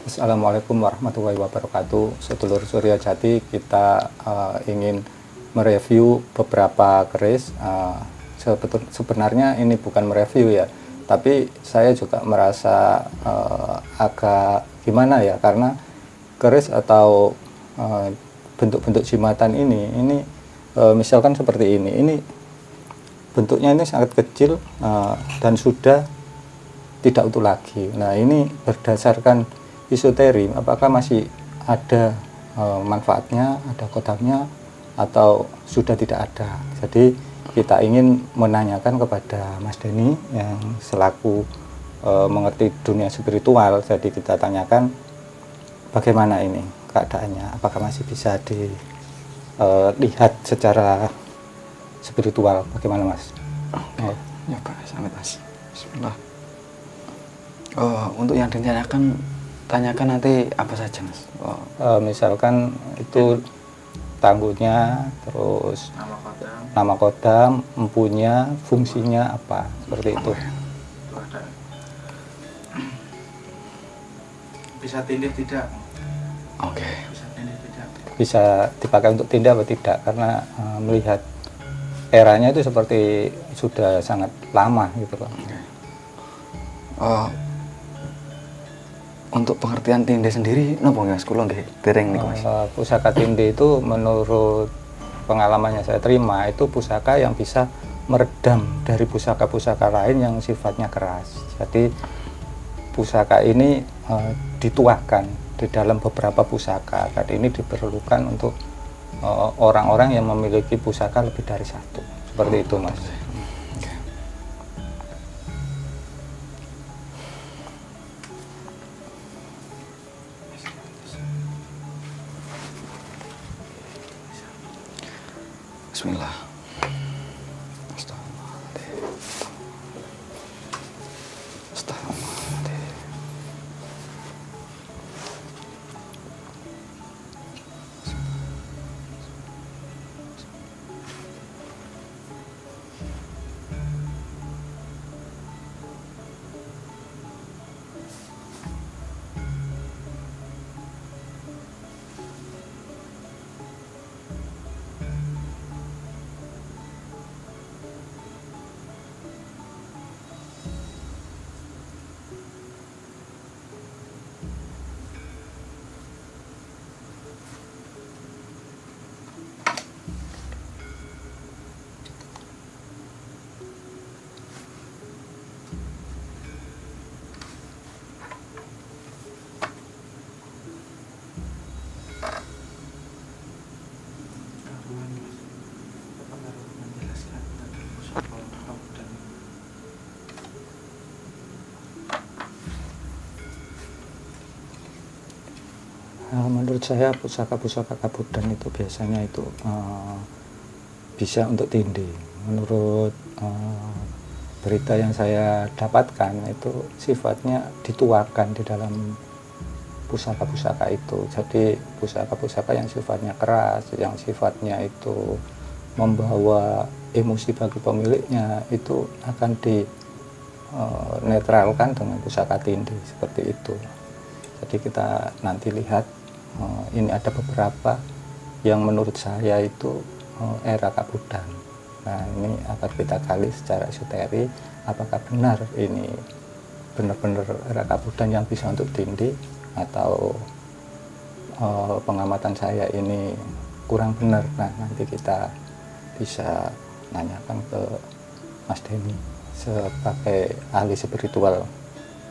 Assalamualaikum warahmatullahi wabarakatuh. Sedulur Surya Jati, kita ingin mereview beberapa keris. Sebenarnya ini bukan mereview ya, tapi saya juga merasa agak gimana ya, karena keris atau bentuk-bentuk jimatan ini misalkan seperti ini bentuknya ini sangat kecil dan sudah tidak utuh lagi. Nah, ini berdasarkan isoteri, apakah masih ada manfaatnya, ada kodamnya, atau sudah tidak ada. Jadi kita ingin menanyakan kepada Mas Denny yang selaku mengerti dunia spiritual. Jadi kita tanyakan bagaimana ini keadaannya, apakah masih bisa dilihat secara spiritual, bagaimana Mas? Ya Pak, sampai Mas. Bismillah. Untuk yang tanyakan nanti apa saja Mas? Misalkan itu tangguhnya, terus nama kodam, empunya, fungsinya apa, seperti itu. Bisa tindih tidak? Oke. Bisa tindih tidak? Bisa dipakai untuk tindak atau tidak, karena melihat eranya itu seperti sudah sangat lama gitu loh. Untuk pengertian tinde sendiri, nopo Mas? Kula nggih dereng niku Mas. Pusaka tinde itu menurut pengalamannya saya terima, itu pusaka yang bisa meredam dari pusaka-pusaka lain yang sifatnya keras. Jadi pusaka ini dituahkan di dalam beberapa pusaka. Tadi ini diperlukan untuk orang-orang yang memiliki pusaka lebih dari satu. Seperti itu Mas. Bismillah. Menurut saya pusaka-pusaka kabudan itu biasanya itu bisa untuk tinde. Menurut berita yang saya dapatkan itu sifatnya dituarkan di dalam pusaka-pusaka itu. Jadi pusaka-pusaka yang sifatnya keras, yang sifatnya itu membawa emosi bagi pemiliknya, itu akan dinetralkan dengan pusaka tinde seperti itu. Jadi kita nanti lihat, ini ada beberapa yang menurut saya itu era kabudan. Nah, ini akan kita gali secara esoteri, apakah benar ini benar-benar era kabudan yang bisa untuk tinde, atau pengamatan saya ini kurang benar. Nah, nanti kita bisa nanyakan ke Mas Denny sebagai ahli spiritual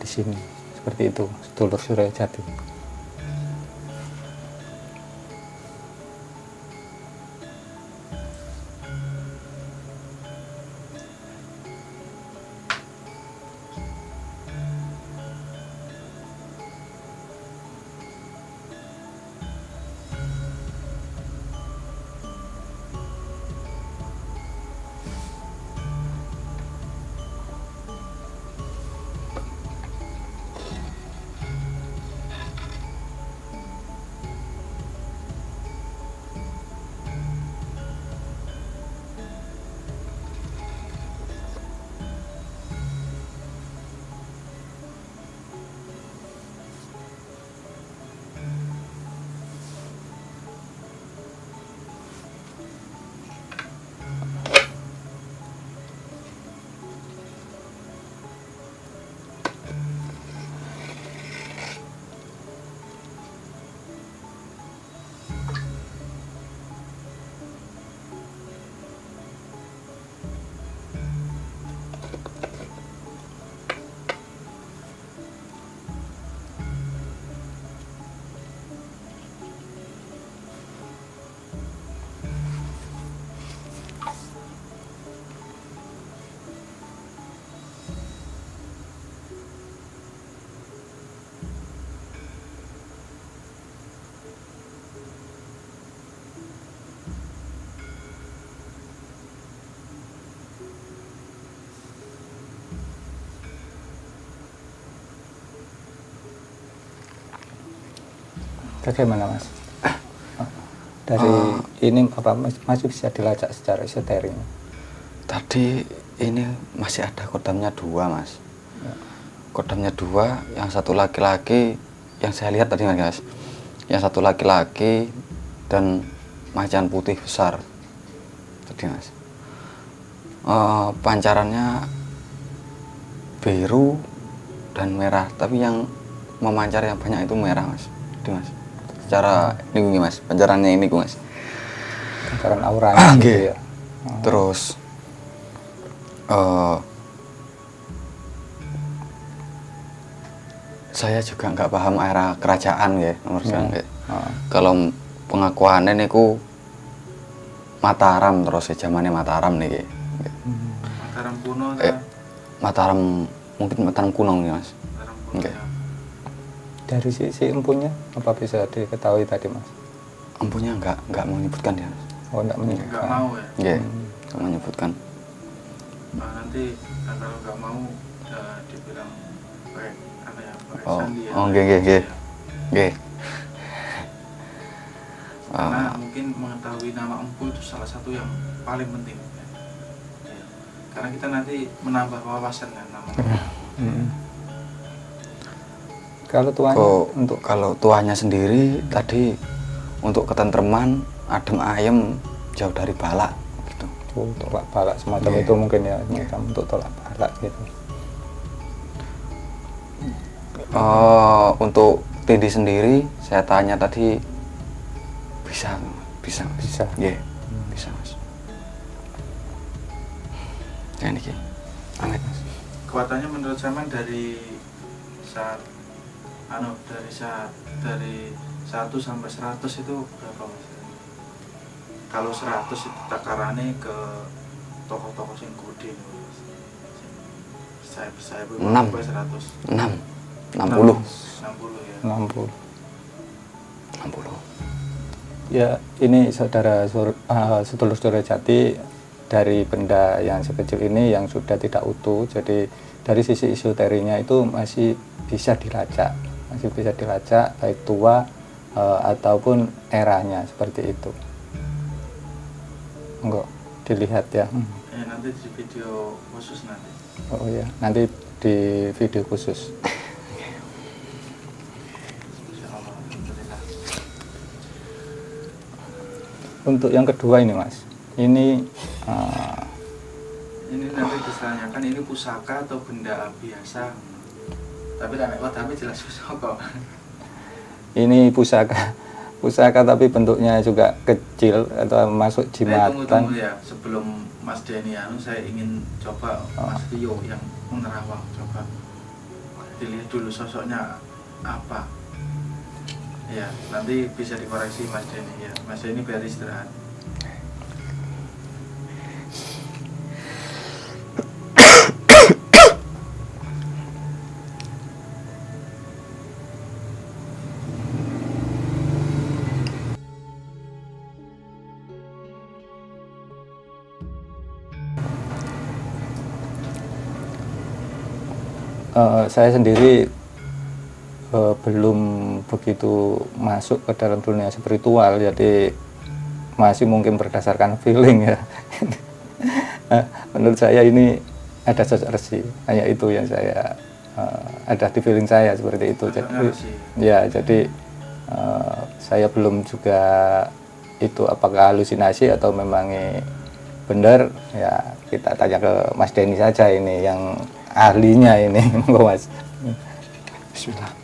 di sini. Seperti itu, sedulur Surya Jati. Bagaimana Mas? Dari ini apa masih bisa dilacak secara esoterik? Tadi ini masih ada kodamnya 2 Mas. Kodamnya 2, yang satu laki-laki, yang saya lihat tadi Mas. Yang satu laki-laki dan macan putih besar. Tadi Mas. Pancarannya biru dan merah, tapi yang memancar yang banyak itu merah Mas. Tadi Mas. Secara ini Mas, pancarannya ini Mas. Pancaran auranya gitu ya. Terus saya juga nggak paham era kerajaan ya nomor sekarang. Kalau pengakuannya niku Mataram terus zamannya Mataram nih. Mataram kuno Mataram mungkin Mataram kuno nih Mas. Mataram kuno. Oke. Ya. Dari sisi empunya apa bisa diketahui tadi Mas? Empunya nggak menyebutkan ya Mas. Oh enggak Nggak menyebutkan. mau ya. Iya, nggak menyebutkan. Nah, nanti kalau nggak mau dibilang pakai apa ya? Pakai Oh, sandi ya. nggih. Ya. Karena mungkin mengetahui nama empu itu salah satu yang paling penting. Ya. Karena kita nanti menambah wawasan kan namanya. Kalau tuanya untuk Kalau tuanya sendiri tadi untuk ketentreman, adem ayem, jauh dari balak gitu. tolak balak semacam Yeah. itu mungkin ya, semacam untuk tolak balak gitu. Untuk Tindi sendiri, saya tanya tadi bisa. Bisa. Iya, bisa Mas. Ya niki. Amit Mas. Kekuatannya menurut zaman dari saat dari 1 sampai 100 itu berapa Mas? Kalau 100 itu takarannya ke tokoh-tokoh sing gede. Saya 6. 100. 60 ya. 60. 60. Ya, ini sedulur-sedulur jati dari benda yang sekecil ini yang sudah tidak utuh. Jadi dari sisi esoterinya itu masih bisa dilacak, baik tua ataupun eranya seperti itu. Enggak dilihat ya. Nanti di video khusus nanti. Oh ya, nanti di video khusus. Insyaallah, alhamdulillah. Untuk yang kedua ini Mas, ini nanti ditanyakan ini pusaka atau benda biasa. Tapi jelas pusaka. ini pusaka tapi bentuknya juga kecil atau masuk jimatan. Tunggu ya, sebelum Mas Denny saya ingin coba Mas Rio yang menerawang, coba dilihat dulu sosoknya apa. Ya, nanti bisa dikoreksi Mas Denny ya. Mas Denny biar istirahat. Saya sendiri belum begitu masuk ke dalam dunia spiritual, jadi masih mungkin berdasarkan feeling ya. Menurut saya ini ada sosok resi, hanya itu yang saya ada di feeling saya seperti itu. Jadi saya belum juga itu apakah halusinasi atau memang benar ya, kita tanya ke Mas Denny saja ini yang ahlinya ini. Mas. Bismillah.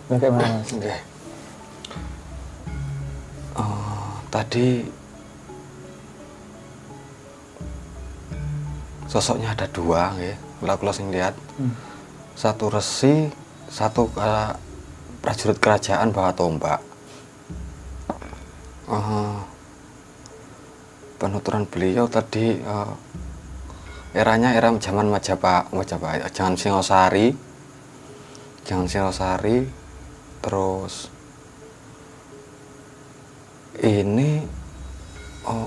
Bagaimana Mas? Nggih. Tadi sosoknya ada dua nggih, kula sing lihat. Satu resi, satu prajurit kerajaan bawa tombak. Penuturan beliau tadi eranya era zaman Majapahit, jangan Singosari, terus ini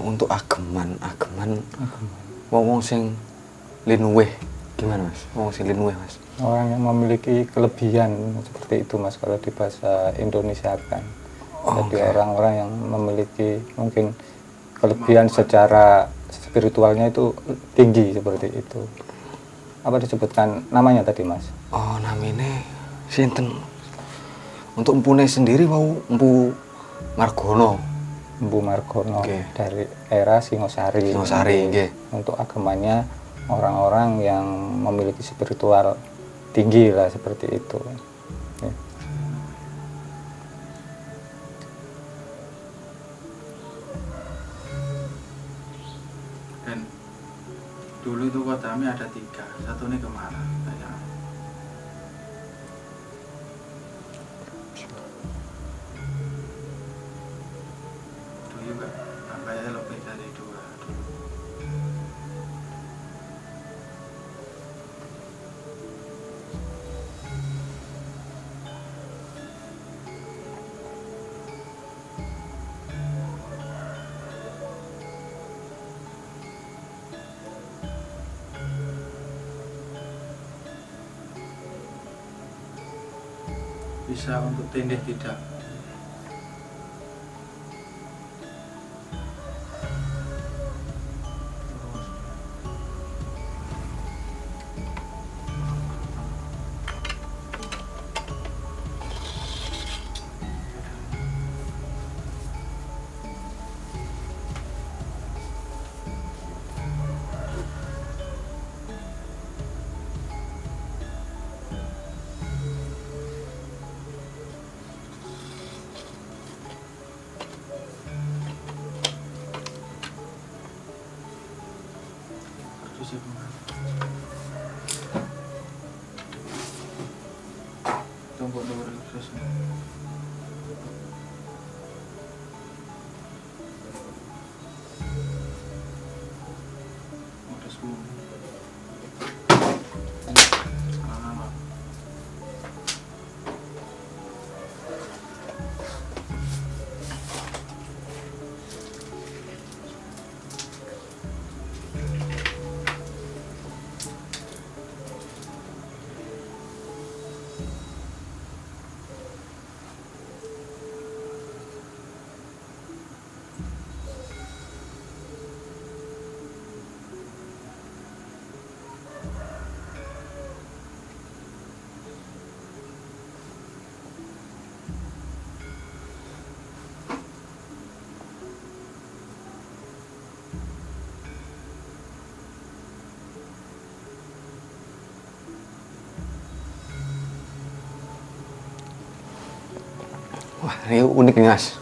untuk ageman wong sing linuweh. Gimana Mas? Wong sing linuweh Mas? Orang yang memiliki kelebihan seperti itu Mas kalau di bahasa Indonesia kan. Jadi orang-orang yang memiliki mungkin kelebihan secara spiritualnya itu tinggi seperti itu. Apa disebutkan namanya tadi Mas? Namanya sinten? Untuk empune sendiri mau Empu Margono. Empu Margono Okay. dari era Singosari. Nggih. Untuk agamanya orang-orang yang memiliki spiritual tinggi lah seperti itu. Ya. Dan dulu itu Kodami ada 3, satu ini kemana? Tanya. Dulu juga nampaknya lebih dari 2 dulu. Bisa untuk tindih tidak? Terus ya, tunggu terus. Udah 10. Wah, ini unik nih Mas.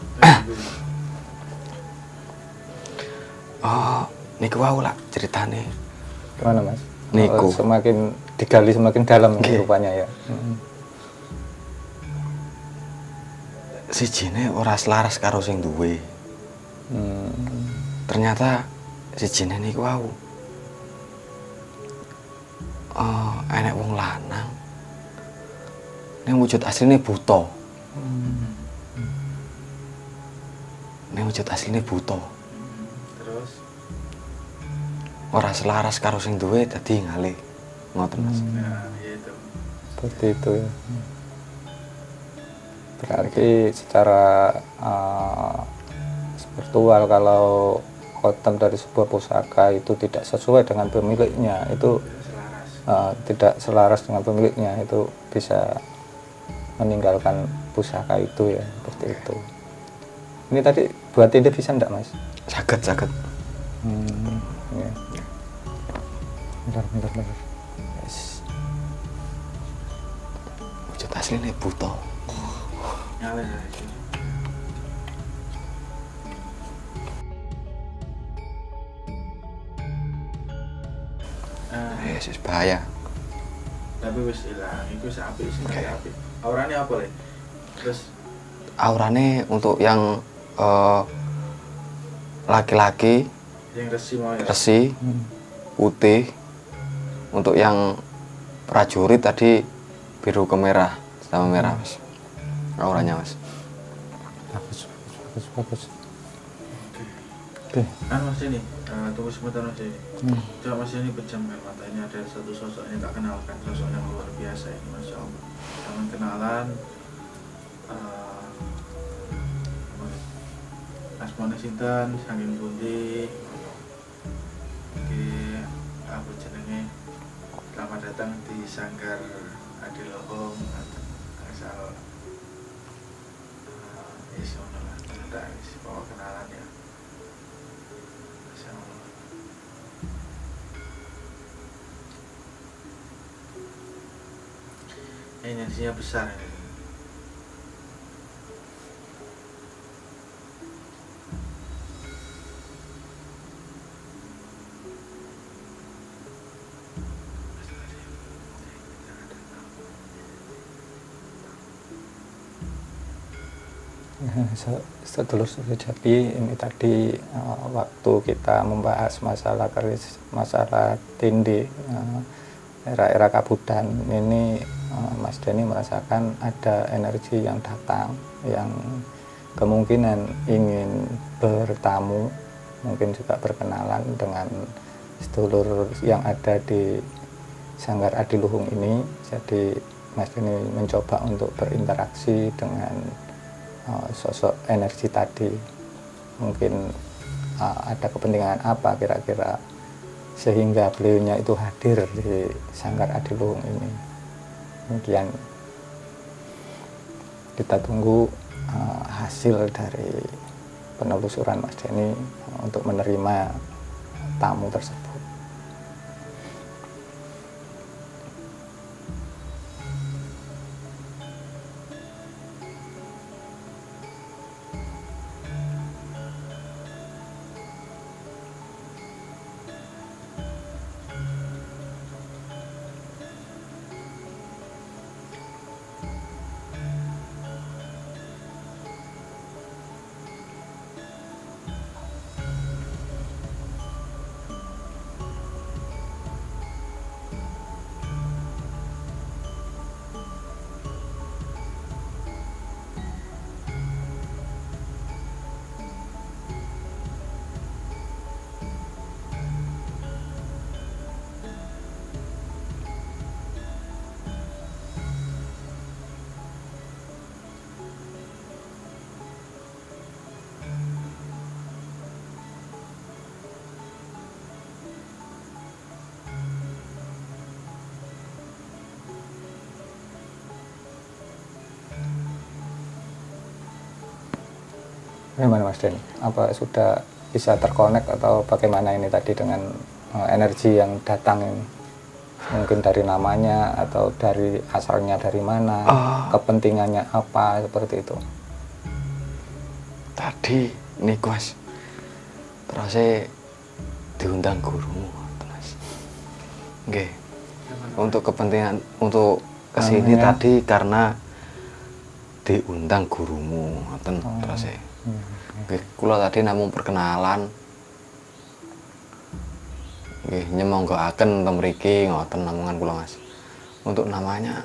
Niku wau lah ceritane. Gimana Mas? Niku. Semakin digali semakin dalam rupanya ya. Sijine ora selaras karo sing duwe. Ternyata sijine niku wau enek wong lanang ning wujud asline buta. Ning wujud asline buta. Terus Ora selaras karo sing duwe dadi ngalih. Ngoten Mas. nah gitu. Seperti itu ya. Berarti secara spiritual kalau khotam dari sebuah pusaka itu tidak sesuai dengan pemiliknya, itu tidak selaras dengan pemiliknya, itu bisa meninggalkan pusaka itu ya, seperti itu. Ini tadi buat tindih bisa enggak Mas? Saged. Ya. Bentar. Yes. Wujud asline buta. Nyala dari sini. Yesus bahaya. Tapi wis ilang, itu wis apik sih, Oke. apik. Aurane apa le? Terus Aurane untuk yang laki-laki yang resi mau ya. resi putih, untuk yang prajurit tadi biru ke merah sama merah mas, auranya mas. Bagus, bagus, bagus. Oke. Oke. Kan Mas ini, tunggu sebentar Mas ini. Coba Mas ini pejamkan mata, ini ada satu sosok yang tak kenalkan, sosok yang luar biasa ini Masya Allah. Jangan kenalan, asmane sinten, saking pundi. Oke, apa jenenge? Selamat datang di Sanggar Adilohong asal yes, lah, tak bawa kenalan ya. Masya Allah. Energinya besar ini. Sedulur sejati, ini tadi waktu kita membahas masalah keris, masalah tindi, era-era kabudan ini, Mas Denny merasakan ada energi yang datang, yang kemungkinan ingin bertamu, mungkin juga berkenalan dengan sedulur yang ada di Sanggar Adiluhung ini. Jadi Mas Denny mencoba untuk berinteraksi dengan sosok energi tadi. Mungkin ada kepentingan apa kira-kira sehingga beliaunya itu hadir di Sanggar Adiluhung ini. Kemudian kita tunggu hasil dari penelusuran Mas Denny untuk menerima tamu tersebut. Bagaimana Mas Denny? Apa sudah bisa terkonek atau bagaimana ini tadi dengan energi yang datang ini? Mungkin dari namanya atau dari asalnya dari mana, kepentingannya apa, seperti itu. Tadi nih mas, terus saya diundang gurumu mas. Oke. Untuk kepentingan untuk kesini Namanya? tadi karena diundang gurumu, ngoten terus saya. Oke, kula tadi namung perkenalan. Nggih, nyemonggoaken teng mriki ngoten namungan kula Mas. Untuk namanya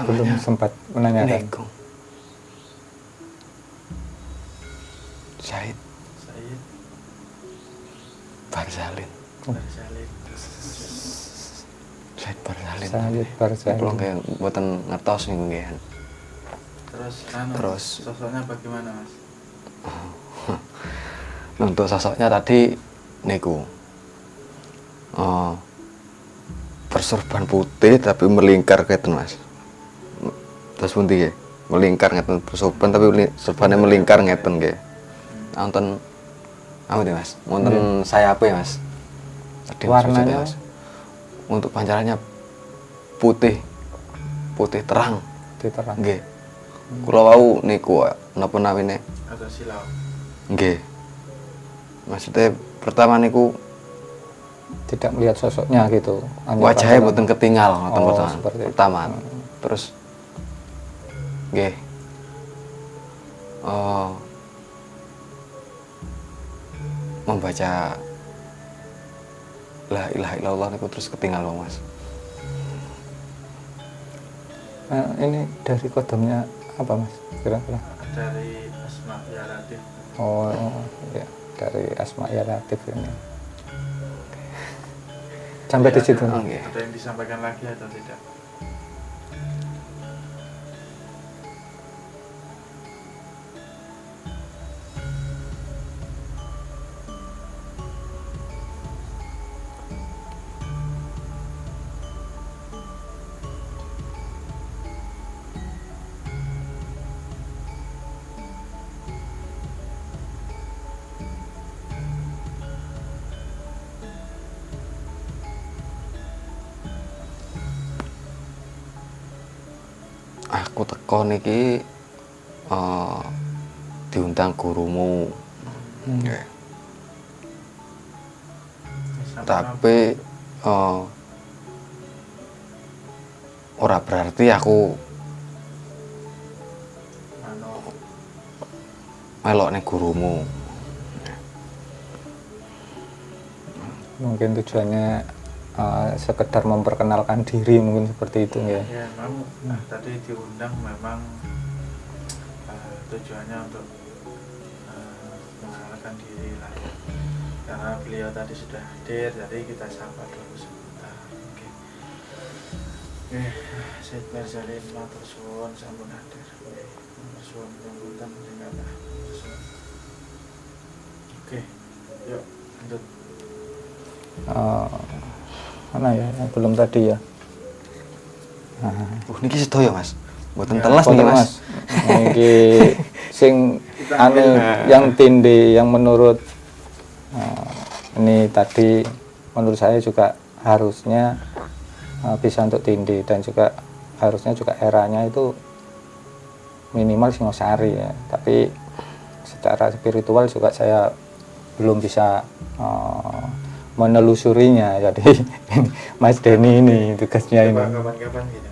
Belum sempat menanyakan. Niku. Said Saya Barzalin. bersalin. Said Barzalin. Said Barzalin. Kula nggih mboten ngertos niku nggih. Terus, Terus. sosoknya bagaimana Mas? Untuk sosoknya tadi niku bersorban putih tapi melingkar ngeten Mas. Terus pundi nggih? Melingkar ngeten bersorban tapi sorbannya melingkar ngeten nggih. Wonten apa nih Mas? Wonten sayape Mas. Tadi Warnanya? Mas. Untuk pancarannya putih. Putih terang. Diterang. Nggih. Kula wau niku napa namine? atau silau? Nggih. Maksudnya pertama niku Tidak melihat sosoknya gitu. Hanya wajahnya pandangan. boten ketinggal ngoten Oh, pertama. seperti itu. Pertama. Terus nggih. Membaca la ilaha illallah niku terus ketinggal Mas. Ini dari kodamnya apa Mas? Kira-kira? Dari Asma Ya Latif. Oh, ya, dari Asma Ya Latif ini. Sampai di situ. Nggih. Ada yang disampaikan lagi atau tidak? Aku teko niki diundang gurumu. Nggih. Sampai Tapi ora berarti aku anu, melok ning gurumu. Mungkin tujuannya sekedar memperkenalkan diri, mungkin seperti itu ya. ya memang tadi diundang memang tujuannya untuk mengenalkan diri lah ya. Karena beliau tadi sudah hadir, jadi kita sapa dulu sebentar. Oke. Oke, Syed Merzalin matur suwun sampun hadir. Matur suwun pamungkas singkat. Oke, yuk lanjut. Mana ya yang belum tadi ya? Niki sedaya Mas. Mboten Ya, telas niki Foto, Mas. Niki sing anu yang tindi yang menurut ini tadi menurut saya juga harusnya bisa untuk tindi, dan juga harusnya juga eranya itu minimal Singosari ya. Tapi secara spiritual juga saya belum bisa menelusurinya. Jadi Mas Denny ini tugasnya ini. Coba kapan-kapan gitu.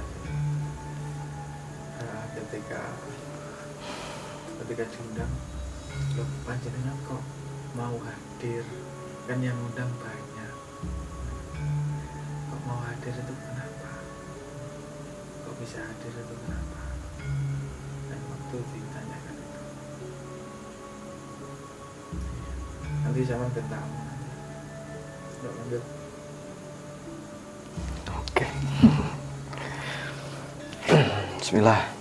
Nah, ketika diundang, loh panjenengan kok mau hadir? Kan yang undang banyak. Kok mau hadir itu kenapa? Kok bisa hadir itu kenapa? Dan waktu ditanyakan itu, nanti sama bertamu. Yuk lanjut. Oke. Bismillah.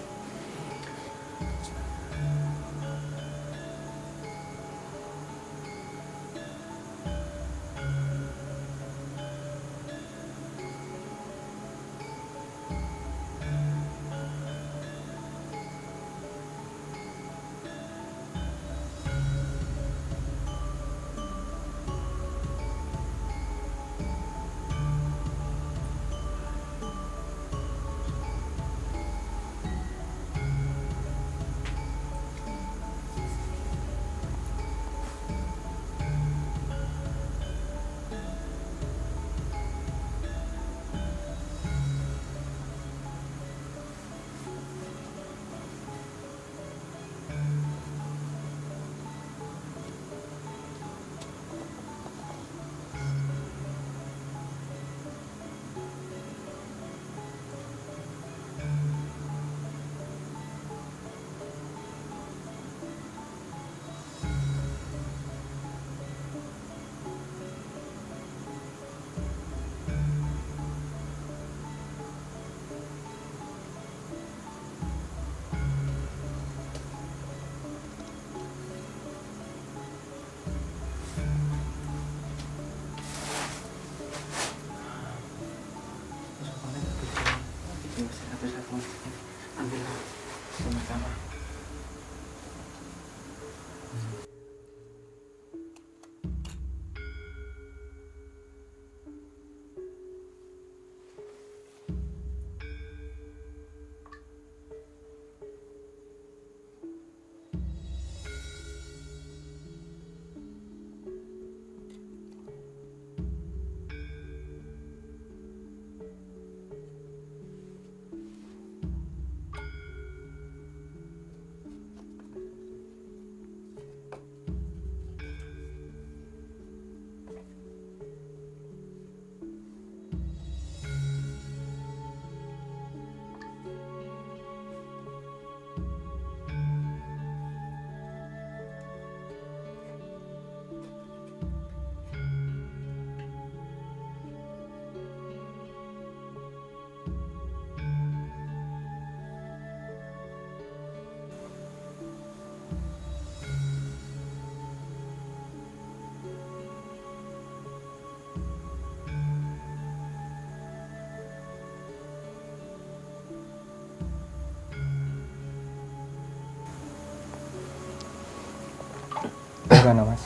Gimana Mas?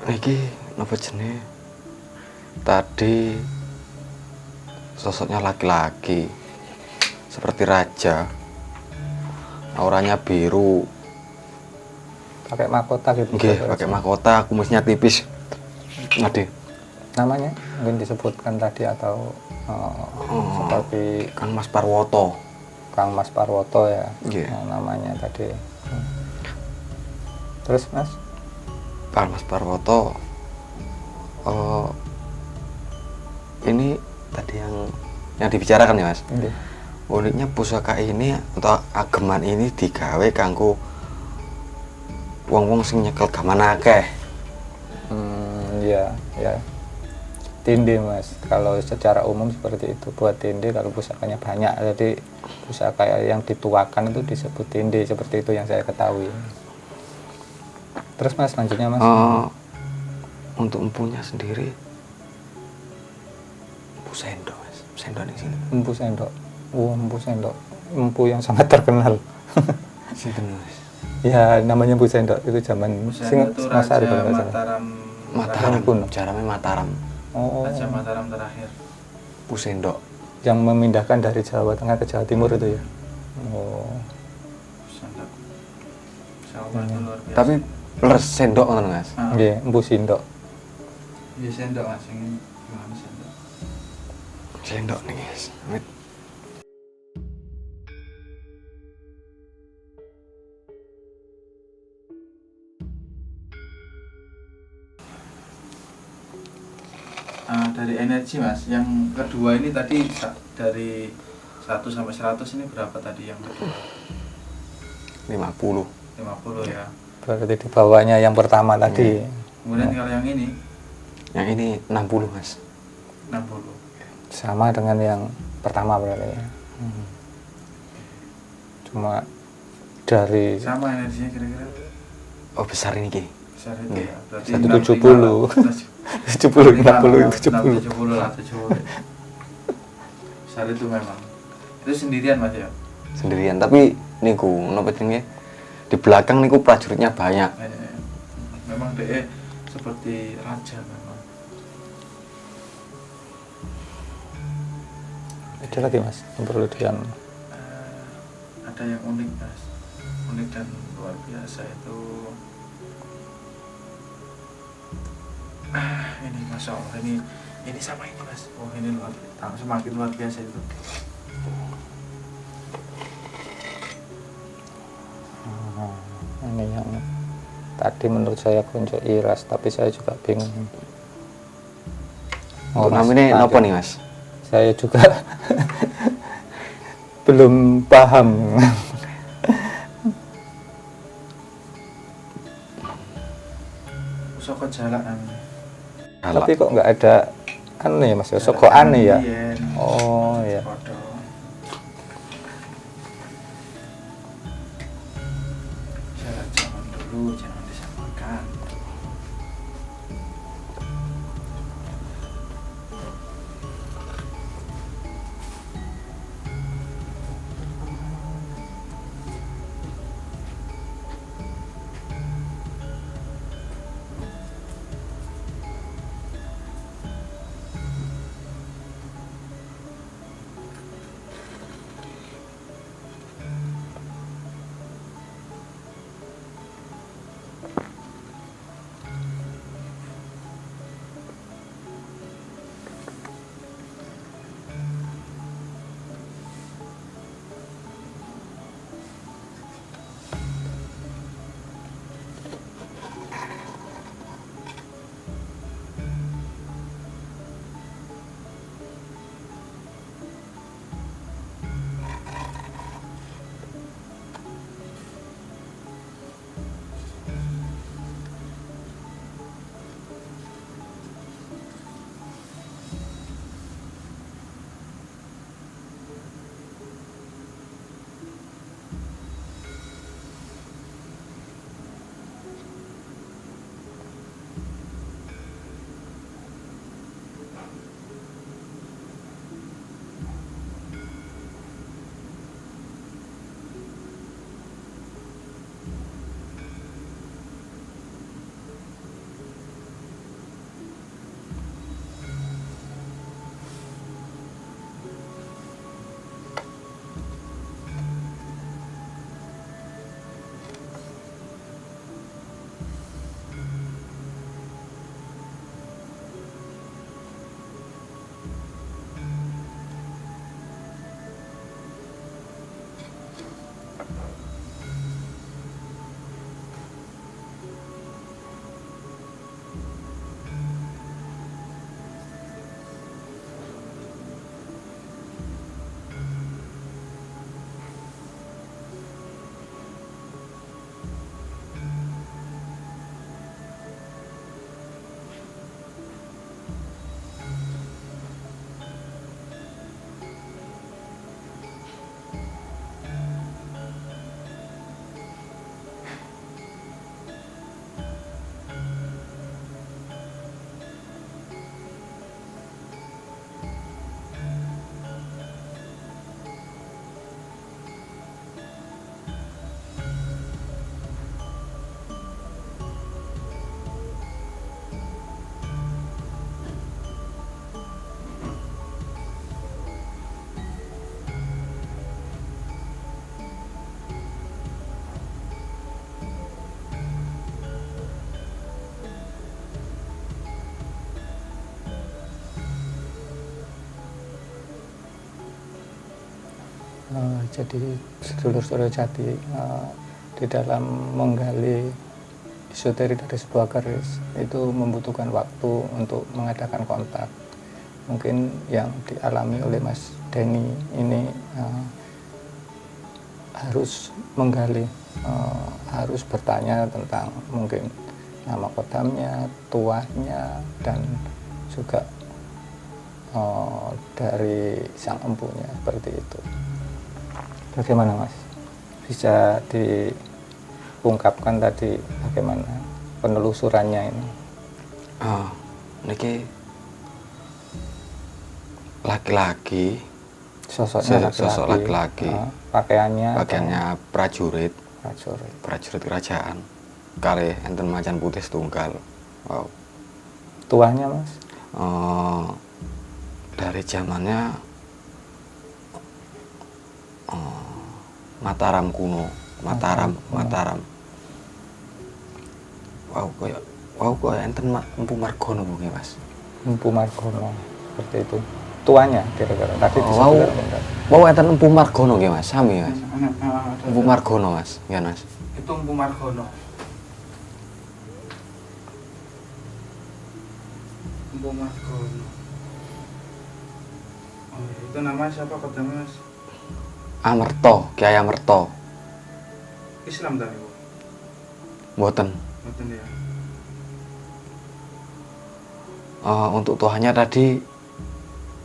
Niki napa jenenge? Tadi sosoknya laki-laki seperti raja. Auranya biru. Pakai mahkota gitu. Nggih, pakai mahkota, kumisnya tipis. Ade. Namanya mungkin disebutkan tadi atau seperti Kang Mas Parwoto. Kang Mas Parwoto ya. Nggih. Namanya tadi. Terus Mas? Kang Mas Parwoto ini tadi yang dibicarakan ya Mas. Nggih. Uniknya pusaka ini atau ageman ini digawe kanggo wong-wong sing nyekel gaman akeh. Ya, ya. Tinde Mas, kalau secara umum seperti itu buat tinde kalau pusakanya banyak, jadi pusaka yang dituakan itu disebut tinde, seperti itu yang saya ketahui. Terus Mas, lanjutnya Mas. Untuk empunya sendiri empu sendok Mas, sendok di sini. Empu sendok. Empu sendok. Empu yang sangat terkenal. Sinten Mas? Ya, namanya Empu sendok itu zaman Busen itu Mas Raja Ari kalau nggak salah. Mataram. Mataram kuno. Jarame Mataram. Oh, Raja Mataram terakhir. Empu sendok. yang memindahkan dari Jawa Tengah ke Jawa Timur itu ya. Oh. Sendok. Jawa itu luar biasa. Tapi leres sendok ngoten Mas. Nggih, Empu Sindok. Ya sendok Mas, ingin gimana sendok? Sendok nih Mas. Amit. Dari energi Mas, yang kedua ini tadi dari 1 sampai 100 ini berapa tadi yang kedua? 50. 50 ya. Berarti di bawahnya yang pertama tadi. Kemudian kalau yang ini Yang ini 60 Mas. 60. Sama dengan yang pertama berarti ya. Cuma dari Sama energinya kira-kira Oh besar ini Ki. besar itu ya. Berarti 170. 70, 60, 70. 70 lah, 70. Besar itu memang. Itu sendirian Mas ya? Sendirian tapi niku napa jenenge? Di belakang niku prajuritnya banyak. Memang DE seperti raja memang. Ada lagi Mas yang perlu Ada yang unik Mas, unik dan luar biasa itu. Ini Masya Allah, ini sama ini Mas. Oh ini semakin luar biasa itu. ini yang tadi menurut saya kunci iras, tapi saya juga bingung. Untuk Mas, namanya lanjut. napa nih Mas? Saya juga belum paham. Soko jalak namanya. Tapi kok nggak ada aneh Mas, kok aneh ya? Iya. Oh ya. Foto. Jalak zaman dulu jangan disamakan. jadi sedulur-sedulur jati di dalam menggali isoteri dari sebuah keris itu membutuhkan waktu untuk mengadakan kontak. Mungkin yang dialami oleh Mas Denny ini harus menggali, harus bertanya tentang mungkin nama kodamnya, tuahnya, dan juga dari sang empunya, seperti itu. Bagaimana Mas? Bisa diungkapkan tadi bagaimana penelusurannya ini? Niki laki-laki, Sosok laki-laki, pakaiannya prajurit kerajaan, kare enten macan putih setunggal. Wow. Tuahnya Mas? Dari zamannya Mataram kuno, Mataram. Wow, koyo enten Empu Margono mungkin Mas. Empu Margono, seperti itu. Tuanya kira-kira. Tadi Wow, enten Empu Margono nggih Mas, sami Mas. Empu Margono Mas, ya Mas. Itu Empu Margono. Empu Margono. Oh, itu nama siapa kodamnya Mas? Amerta, Kiai Amerta. Islam tadi Bu? Mboten. Mboten ya. Untuk tuahnya tadi,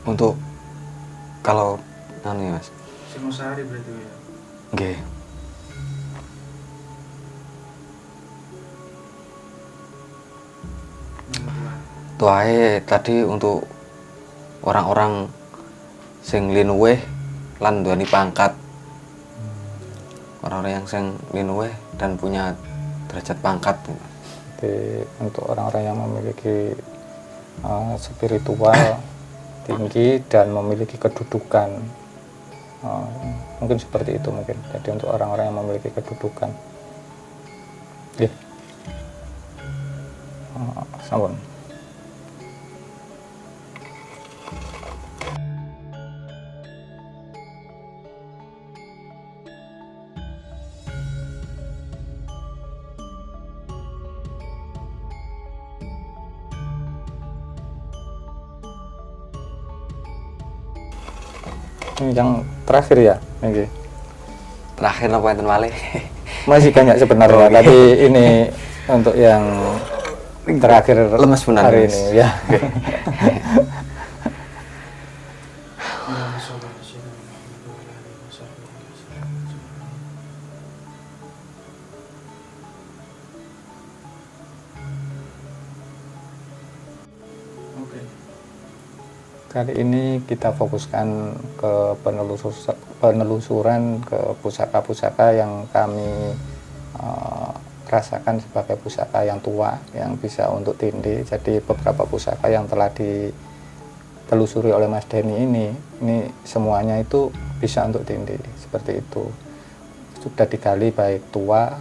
untuk kalau anu Mas. Singosari berarti ya. Nggih. Tuahe tadi untuk orang-orang sing linuweh lan duweni pangkat. Orang-orang yang sing linuweh dan punya derajat pangkat. Jadi, untuk orang-orang yang memiliki spiritual tinggi dan memiliki kedudukan, mungkin seperti itu mungkin. Jadi untuk orang-orang yang memiliki kedudukan. Sampun. Ini yang terakhir ya, ini. Terakhir apa enten malih? Masih banyak sebenarnya, tapi ini untuk yang terakhir lemes benar hari ini ya. Kali ini kita fokuskan ke penelusuran ke pusaka-pusaka yang kami rasakan sebagai pusaka yang tua yang bisa untuk tindih. Jadi beberapa pusaka yang telah ditelusuri oleh Mas Denny ini semuanya itu bisa untuk tindih, seperti itu. Sudah digali baik tua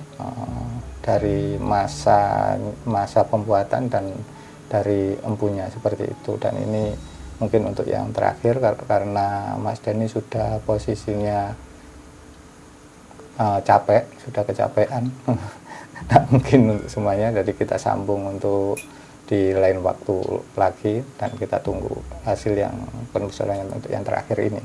dari masa pembuatan dan dari empunya, seperti itu. Dan ini mungkin untuk yang terakhir karena Mas Denny sudah posisinya capek, sudah kecapean. Tidak mungkin untuk semuanya, jadi kita sambung untuk di lain waktu lagi dan kita tunggu hasil yang penelusuran untuk yang terakhir ini.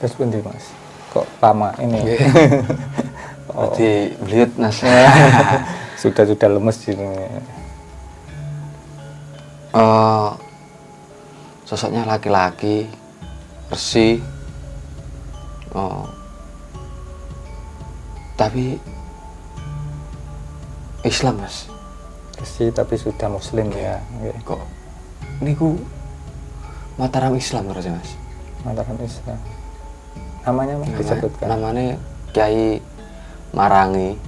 Terus pundi Mas? Kok lama ini? Oh. Jadi beliut Mas. Sudah lemes ini. Sosoknya laki-laki, bersih, tapi Islam Mas. Bersih tapi sudah muslim ya. Nggih. Kok niku Mataram Islam terus Mas. Mataram Islam. Namanya Mas disebutkan. Namanya Kiai Marangi.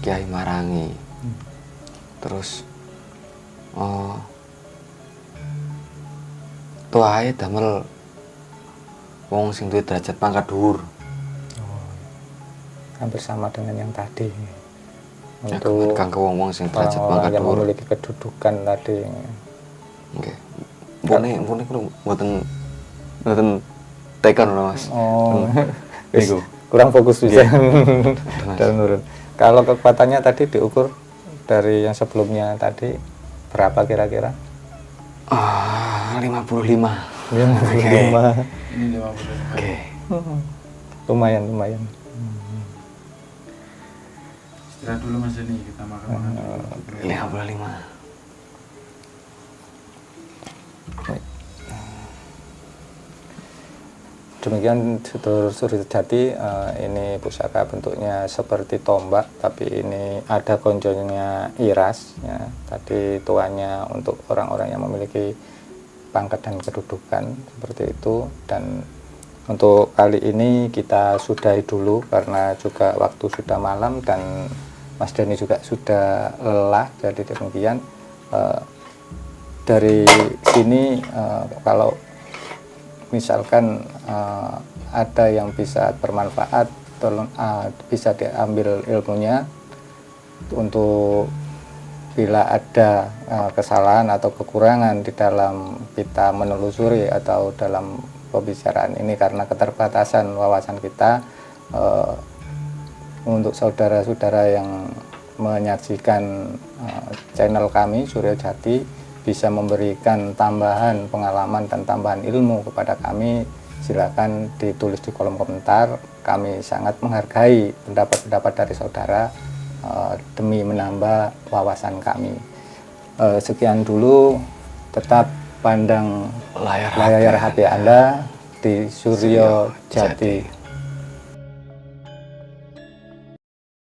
Kiai Marangi. Terus tuae damel wong sing duwe derajat pangkat dhuwur. Hampir sama dengan yang tadi. Untuk kang wong-wong sing derajat orang pangkat yang dhuwur. memiliki kedudukan tadi. Nggih. Mpune kuwi mboten tekan lho Mas. Oh. Niku. Kurang fokus bisa. Mas. Dan nurun. Kalau kekuatannya tadi diukur dari yang sebelumnya tadi berapa kira-kira? 55. 55. Ini 55. Oke. Lumayan. Istirahat dulu Mas Denny, kita makan dulu. 55. Demikian Sedulur Surijati, ini pusaka bentuknya seperti tombak, tapi ini ada konjongnya iras. Ya. Tadi tuannya untuk orang-orang yang memiliki pangkat dan kedudukan seperti itu. Dan untuk kali ini kita sudahi dulu karena juga waktu sudah malam dan Mas Denny juga sudah lelah. Jadi demikian dari sini kalau misalkan ada yang bisa bermanfaat, tolong bisa diambil ilmunya untuk bila ada kesalahan atau kekurangan di dalam kita menelusuri atau dalam pembicaraan ini karena keterbatasan wawasan kita. Untuk saudara-saudara yang menyaksikan channel kami Suryo Jati bisa memberikan tambahan pengalaman dan tambahan ilmu kepada kami, silakan ditulis di kolom komentar. Kami sangat menghargai pendapat-pendapat dari saudara demi menambah wawasan kami. Sekian dulu, tetap pandang layar HP Anda di Suryo Jati.